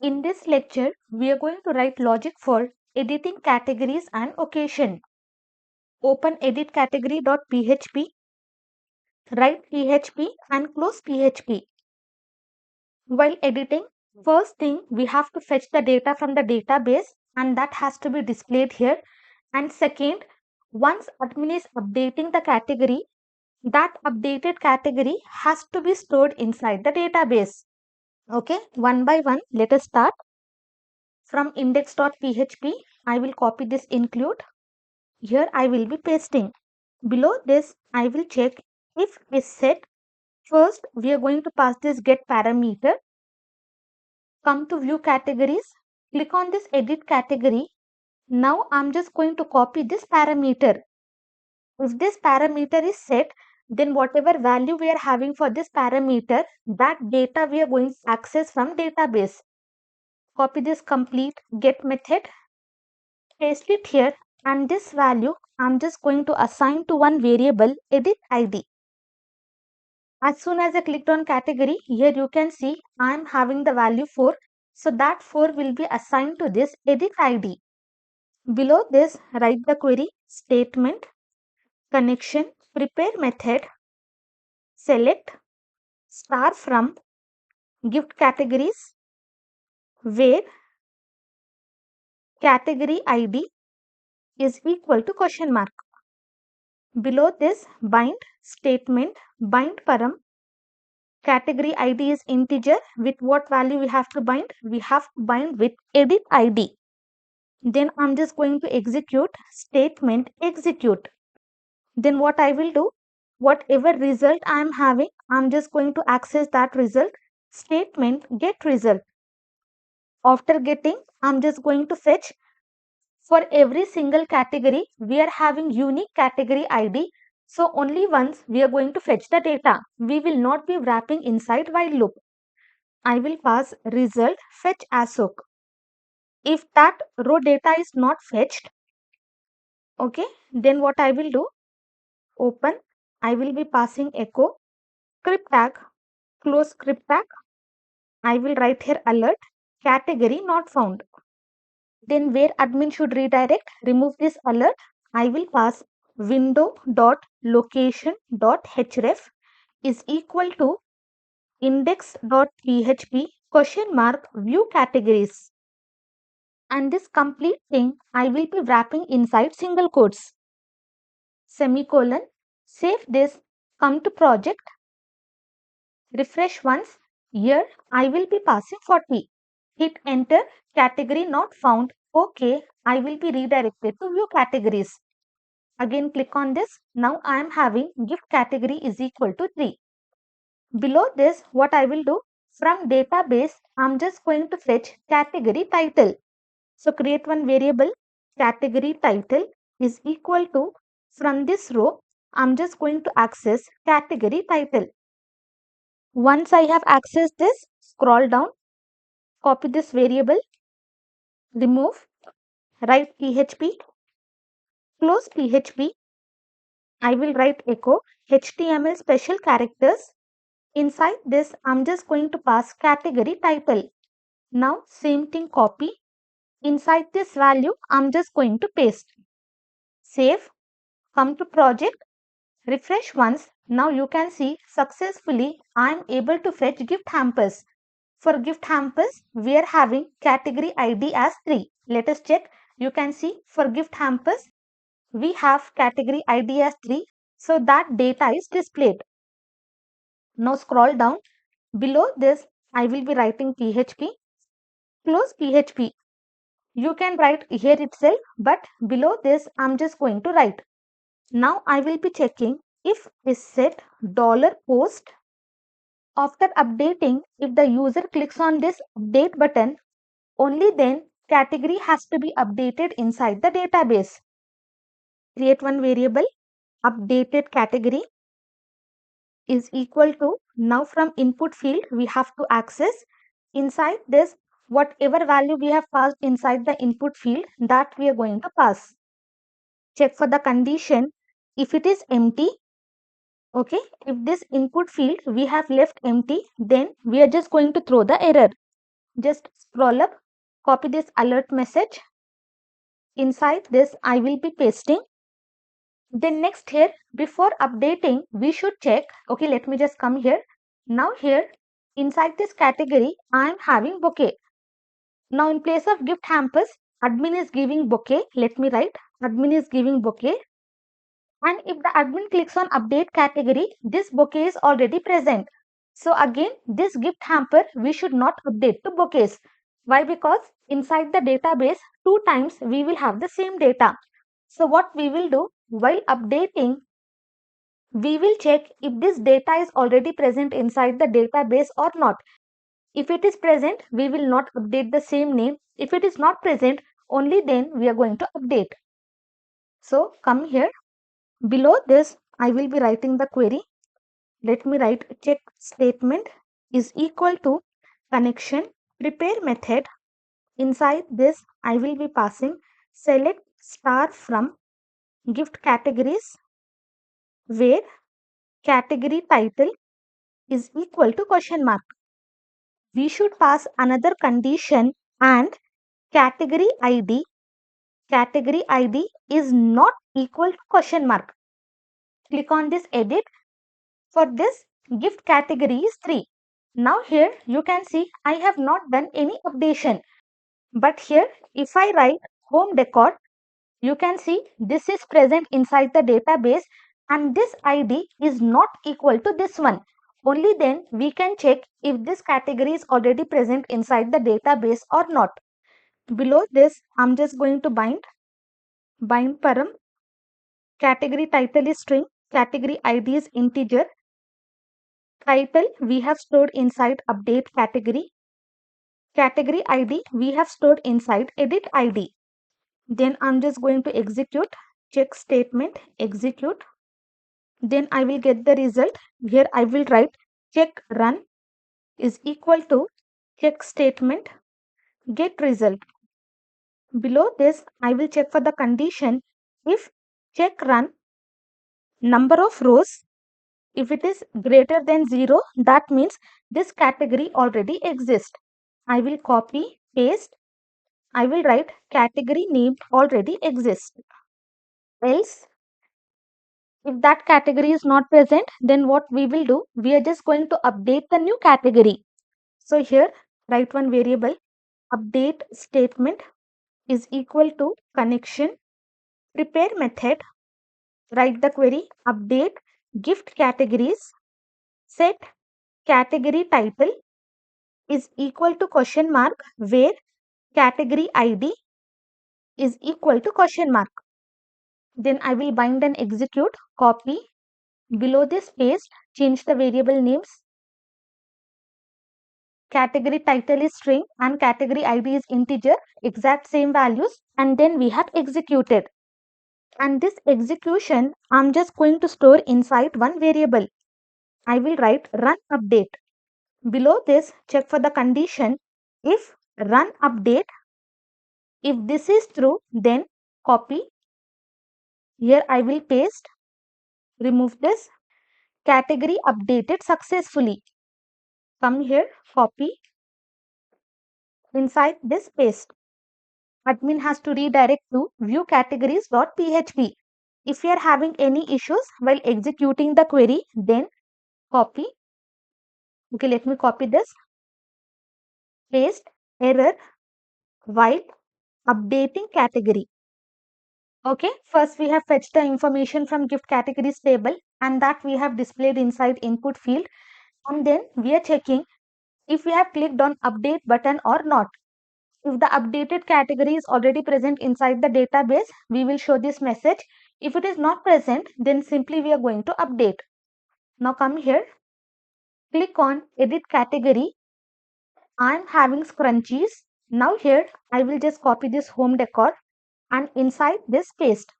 In this lecture, we are going to write logic for editing categories and occasion. Open edit category.php, write PHP and close PHP. While editing, first thing we have to fetch the data from the database and that has to be displayed here. And second, once admin is updating the category, that updated category has to be stored inside the database. Okay, one by one, let us start. From index.php, I will copy this include. Here I will be pasting. Below this, I will check if is set. First, we are going to pass this get parameter. Come to view categories. Click on this edit category. Now I'm just going to copy this parameter. If this parameter is set, then whatever value we are having for this parameter, that data we are going to access from database. Copy this complete get method. Paste it here, and this value I'm just going to assign to one variable edit ID. As soon as I clicked on category, here you can see I am having the value 4. So that 4 will be assigned to this edit ID. Below this, write the query statement, connection, prepare method, select star from gift categories where category ID is equal to question mark. Below this, bind statement, bind param. Category ID is integer. With what value we have to bind? We have to bind with edit ID. Then I'm just going to execute statement execute. Then what I will do? Whatever result I am having, I'm just going to access that result. Statement get result. After getting, I'm just going to fetch. For every single category, we are having unique category ID. So only once we are going to fetch the data. We will not be wrapping inside while loop. I will pass result fetch ASOC. If that row data is not fetched, okay, then what I will do? Open. I will be passing echo script tag, close script tag. I will write here alert category not found. Then where admin should redirect, remove this alert. I will pass window.location.href is equal to index.php question mark view categories. And this complete thing I will be wrapping inside single quotes. Semicolon. Save this. Come to project. Refresh once. Here I will be passing 40. Hit enter. Category not found. Okay. I will be redirected to view categories. Again click on this. Now I am having gift category is equal to 3. Below this, what I will do? From database, I'm just going to fetch category title. So create one variable category title is equal to, from this row, I'm just going to access category title. Once I have accessed this, scroll down, copy this variable, remove, write PHP, close PHP. I will write echo HTML special characters. Inside this, I'm just going to pass category title. Now same thing copy. Inside this value, I'm just going to paste. Save, come to project, refresh once. Now you can see successfully I am able to fetch gift hampers. For gift hampers, we are having category ID as 3. Let us check. You can see for gift hampers, we have category ID as 3. So that data is displayed. Now scroll down. Below this, I will be writing PHP. Close PHP. You can write here itself, but below this, I'm just going to write. Now I will be checking if is set $post. After updating, if the user clicks on this update button, only then category has to be updated inside the database. Create one variable updated category is equal to, now from input field we have to access inside this whatever value we have passed inside the input field, that we are going to pass. Check for the condition. If it is empty, okay, if this input field we have left empty, then we are just going to throw the error. Just scroll up, copy this alert message. Inside this, I will be pasting. Then next here, before updating, we should check. Okay, let me just come here. Now here, inside this category, I am having bouquet. Now in place of gift hampers, admin is giving bouquet. Let me write admin is giving bouquet. And if the admin clicks on update category, this bouquet is already present. So again, this gift hamper, we should not update to bouquets. Why? Because inside the database, 2 times we will have the same data. So what we will do while updating, we will check if this data is already present inside the database or not. If it is present, we will not update the same name. If it is not present, only then we are going to update. So come here. Below this, I will be writing the query. Let me write check statement is equal to connection prepare method. Inside this, I will be passing select star from gift categories where category title is equal to question mark. We should pass another condition and category ID. Category ID is not equal to question mark. Click on this edit. For this, gift category is 3. Now here you can see I have not done any updation. But here if I write home decor, you can see this is present inside the database and this ID is not equal to this one. Only then we can check if this category is already present inside the database or not. Below this, I'm just going to bind param. Category title is string. Category ID is integer. Title we have stored inside update category. Category ID we have stored inside edit ID. Then I'm just going to execute check statement, execute. Then I will get the result. Here I will write check run is equal to check statement get result. Below this, I will check for the condition if check run number of rows. If it is greater than 0, that means this category already exists. I will copy, paste. I will write category name already exists. Else, if that category is not present, then what we will do? We are just going to update the new category. So here, write one variable update statement is equal to connection prepare method. Write the query update gift categories set category title is equal to question mark where category ID is equal to question mark. Then I will bind and execute, copy. Below this paste, change the variable names. Category title is string and category ID is integer, exact same values, and then we have executed. And this execution, I'm just going to store inside one variable. I will write run update. Below this, check for the condition. If run update, if this is true, then copy. Here I will paste, remove this. Category updated successfully. Come here, copy. Inside this paste. Admin has to redirect to viewcategories.php. If you are having any issues while executing the query, then copy. Okay, let me copy this. Paste error while updating category. Okay, first we have fetched the information from gift categories table and that we have displayed inside input field, and then we are checking if we have clicked on update button or not. If the updated category is already present inside the database, we will show this message. If it is not present, then simply we are going to update. Now come here, click on edit category. I am having scrunchies. Now here I will just copy this home decor and inside this paste.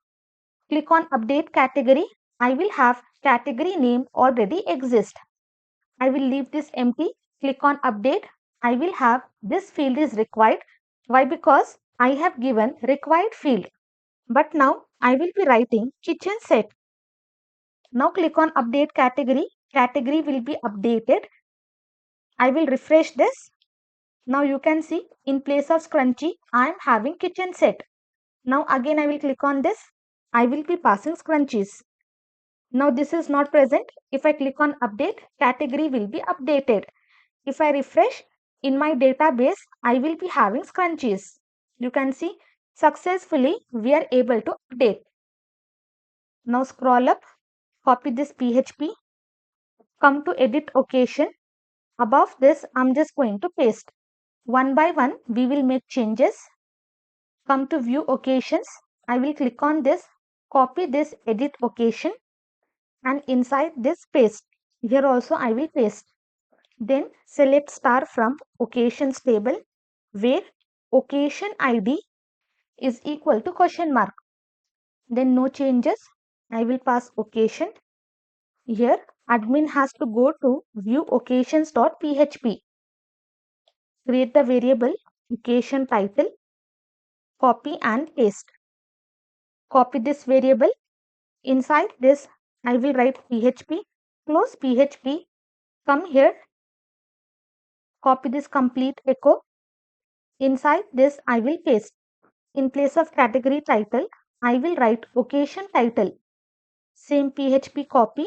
Click on update category. I will have category name already exist. I will leave this empty. Click on update. I will have this field is required. Why? Because I have given required field. But now I will be writing kitchen set. Now click on update category. Category will be updated. I will refresh this. Now you can see in place of scrunchie, I am having kitchen set. Now again I will click on this. I will be passing scrunchies. Now this is not present. If I click on update, category will be updated. If I refresh in my database, I will be having scrunchies. You can see successfully we are able to update. Now scroll up, copy this PHP, come to edit occasion. Above this, I'm just going to paste. One by one, we will make changes. Come to view occasions. I will click on this, copy this edit occasion and inside this paste. Here also I will paste. Then select star from occasions table where occasion ID is equal to question mark. Then no changes. I will pass occasion. Here admin has to go to view occasions.php. Create the variable occasion title, copy and paste. Copy this variable. Inside this I will write PHP, close PHP, come here, copy this complete echo. Inside this I will paste. In place of category title, I will write occasion title. Same PHP copy.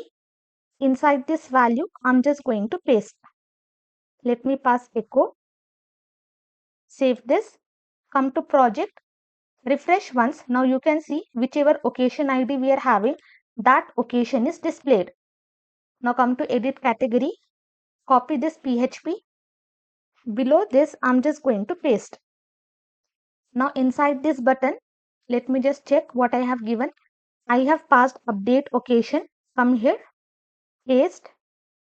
Inside this value, I'm just going to paste. Let me pass echo. Save this. Come to project. Refresh once. Now you can see whichever occasion ID we are having, that occasion is displayed. Now come to edit category. Copy this PHP. Below this, I'm just going to paste. Now inside this button, let me just check what I have given. I have passed update occasion. Come here, paste,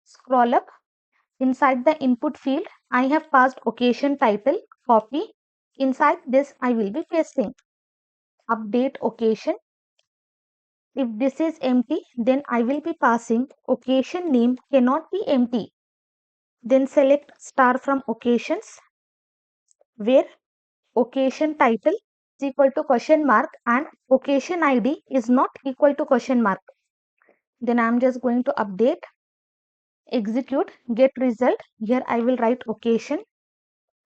scroll up. Inside the input field, I have passed occasion title, copy. Inside this, I will be pasting. Update occasion. If this is empty, then I will be passing occasion name cannot be empty. Then select star from occasions where occasion title is equal to question mark and occasion ID is not equal to question mark. Then I am just going to update, execute, get result. Here I will write occasion.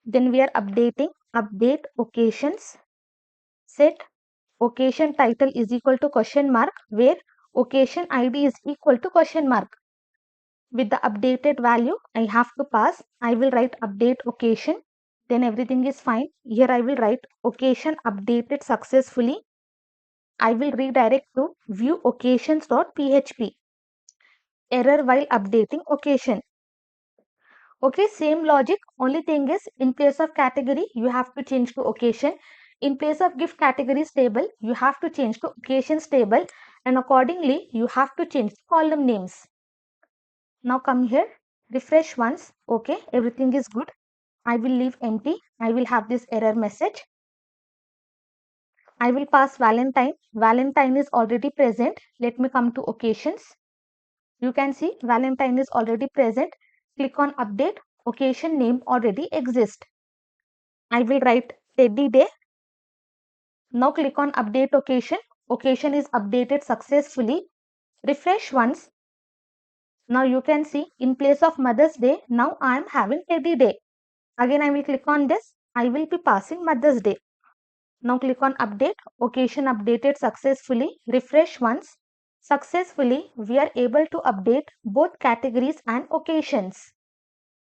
Then we are updating, update occasions, set occasion title is equal to question mark where occasion ID is equal to question mark. With the updated value, I have to pass. I will write update occasion. Then everything is fine. Here I will write occasion updated successfully. I will redirect to view occasions.php. Error while updating occasion. Okay, same logic. Only thing is in place of category, you have to change to occasion. In place of gift categories table, you have to change to occasions table and accordingly, you have to change column names. Now come here, refresh once. Okay, everything is good. I will leave empty. I will have this error message. I will pass Valentine. Valentine is already present. Let me come to occasions. You can see Valentine is already present. Click on update. Occasion name already exists. I will write Teddy Day. Now click on update occasion. Occasion is updated successfully. Refresh once. Now you can see in place of Mother's Day, now I am having Teddy Day. Again I will click on this. I will be passing Mother's Day. Now click on update. Occasion updated successfully. Refresh once. Successfully, we are able to update both categories and occasions.